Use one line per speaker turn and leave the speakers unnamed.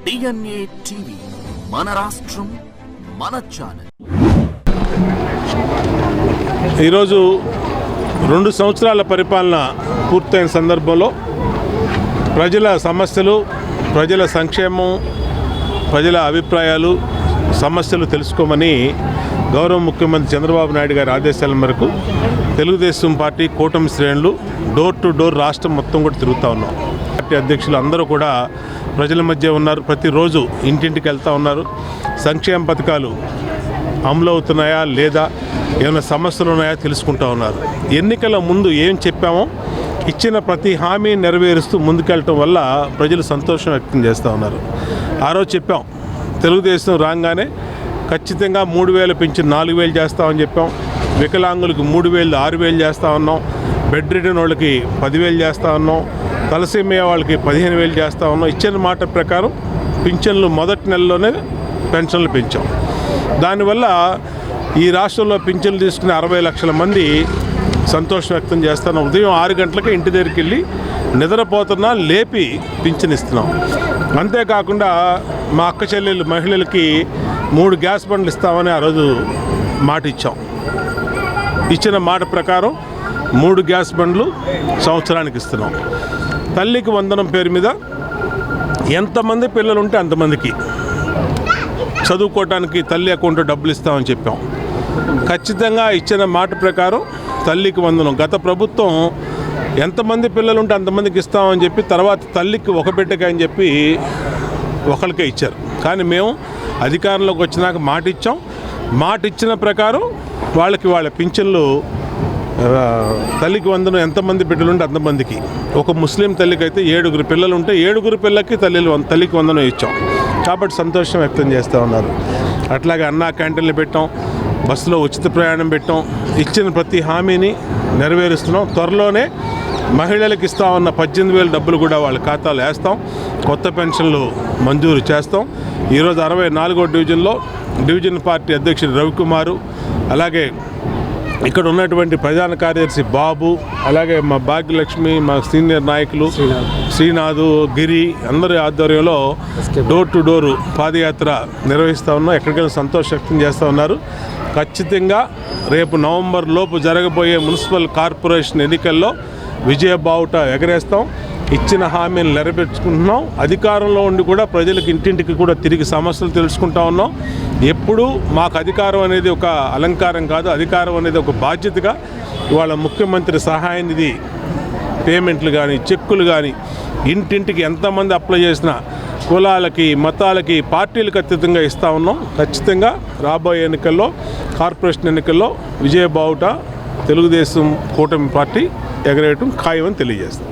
DNA TV మన రాష్ట్రం మన ఛానల్.
ఈరోజు 2 సంవత్సరాల పరిపాలన పూర్తయిన సందర్భంలో ప్రజల సమస్యలు, ప్రజల సంక్షేమం, ప్రజల అభిప్రాయాలు, సమస్యలు తెలుసుకోమని గౌరవ ముఖ్యమంత్రి చంద్రబాబు నాయుడు గారి ఆదేశాల మేరకు తెలుగుదేశం పార్టీ కూటమి శ్రేణులు డోర్ టు డోర్ రాష్ట్రం మొత్తం కూడా తిరుగుతూ ఉన్నాం. పార్టీ అధ్యక్షులు అందరూ కూడా ప్రజల మధ్య ఉన్నారు. ప్రతిరోజు ఇంటింటికి వెళ్తూ ఉన్నారు. సంక్షేమ పథకాలు అమలు అవుతున్నాయా లేదా, ఏమైనా సమస్యలు ఉన్నాయా తెలుసుకుంటూ ఉన్నారు. ఎన్నికల ముందు ఏం చెప్పామో ఇచ్చిన ప్రతి హామీ నెరవేరుస్తూ ముందుకెళ్ళటం వల్ల ప్రజలు సంతోషం వ్యక్తం చేస్తూ ఉన్నారు. ఆ రోజు చెప్పాం, తెలుగుదేశం రాగానే ఖచ్చితంగా 3,000 పెంచి 4,000 చేస్తామని చెప్పాం. వికలాంగులకు 3,000 6,000 చేస్తూ ఉన్నాం. బెడ్ రిడన్ వాళ్ళకి 10,000 చేస్తూ ఉన్నాం. తలసేమియా వాళ్ళకి 15,000 చేస్తూ ఉన్నాం. ఇచ్చిన మాట ప్రకారం పింఛన్లు మొదటి నెలలోనే పెన్షన్లు పెంచాం. దానివల్ల ఈ రాష్ట్రంలో పింఛన్లు తీసుకునే 60 లక్షల మంది సంతోషం వ్యక్తం చేస్తాను. ఉదయం 6 గంటలకే ఇంటి దగ్గరికి వెళ్ళి నిద్రపోతున్నా లేపి పింఛన్ ఇస్తున్నాం. అంతేకాకుండా మా అక్క చెల్లెలు మహిళలకి 3 గ్యాస్ బండ్లు ఇస్తామని ఆ రోజు మాట ఇచ్చాం. ఇచ్చిన మాట ప్రకారం 3 గ్యాస్ బండ్లు సంవత్సరానికి ఇస్తున్నాం. తల్లికి వందనం పేరు మీద ఎంతమంది పిల్లలు ఉంటే అంతమందికి చదువుకోవడానికి తల్లి అకౌంట్లో డబ్బులు ఇస్తామని చెప్పాం. ఖచ్చితంగా ఇచ్చిన మాట ప్రకారం తల్లికి వందనం. గత ప్రభుత్వం ఎంతమంది పిల్లలు ఉంటే అంతమందికి ఇస్తామని చెప్పి తర్వాత తల్లికి ఒక బిడ్డకి అని చెప్పి ఒకరికే ఇచ్చారు. కానీ మేము అధికారంలోకి వచ్చినాక మాట ఇచ్చాం. మాట ఇచ్చిన ప్రకారం వాళ్ళ పింఛన్లు తల్లికి వందనం ఎంతమంది బిడ్డలు ఉంటే అంతమందికి. ఒక ముస్లిం తల్లికి అయితే 7 పిల్లలు ఉంటే 7 పిల్లలకి తల్లికి వందనం ఇచ్చాం. కాబట్టి సంతోషం వ్యక్తం చేస్తూ ఉన్నారు. అట్లాగే అన్నా క్యాంటీన్లు పెట్టాం, బస్సులో ఉచిత ప్రయాణం పెట్టాం. ఇచ్చిన ప్రతి హామీని నెరవేరుస్తున్నాం. త్వరలోనే మహిళలకు ఇస్తామన్న 18,000 డబ్బులు కూడా వాళ్ళ ఖాతాలో వేస్తాం. కొత్త పెన్షన్లు మంజూరు చేస్తాం. ఈరోజు 64వ డివిజన్లో డివిజన్ పార్టీ అధ్యక్షుడు రవికుమారు, అలాగే ఇక్కడ ఉన్నటువంటి ప్రధాన కార్యదర్శి బాబు, అలాగే మా భాగ్యలక్ష్మి, మా సీనియర్ నాయకులు శ్రీనాథు, గిరి అందరి ఆధ్వర్యంలో డోర్ టు డోర్ పాదయాత్ర నిర్వహిస్తూ ఉన్నాం. ఎక్కడికైనా సంతోషం వ్యక్తం చేస్తూ ఉన్నారు. ఖచ్చితంగా రేపు నవంబర్ లోపు జరగబోయే మున్సిపల్ కార్పొరేషన్ ఎన్నికల్లో విజయ బావుట ఎగరేస్తాం. ఇచ్చిన హామీలు నెరవేర్చుకుంటున్నాం. అధికారంలో ఉండి కూడా ప్రజలకు ఇంటింటికి కూడా తిరిగి సమస్యలు తెలుసుకుంటా ఉన్నాం. ఎప్పుడూ మాకు అధికారం అనేది ఒక అలంకారం కాదు, అధికారం అనేది ఒక బాధ్యతగా ఇవాళ ముఖ్యమంత్రి సహాయ నిధి పేమెంట్లు కానీ, చెక్కులు కానీ ఇంటింటికి ఎంతమంది అప్లై చేసినా కులాలకి, మతాలకి, పార్టీలకు అతీతంగా ఇస్తూ ఉన్నాం. ఖచ్చితంగా రాబోయే ఎన్నికల్లో, కార్పొరేషన్ ఎన్నికల్లో విజయ బావుట తెలుగుదేశం కూటమి పార్టీ ఎగరేయటం ఖాయమని తెలియజేస్తాం.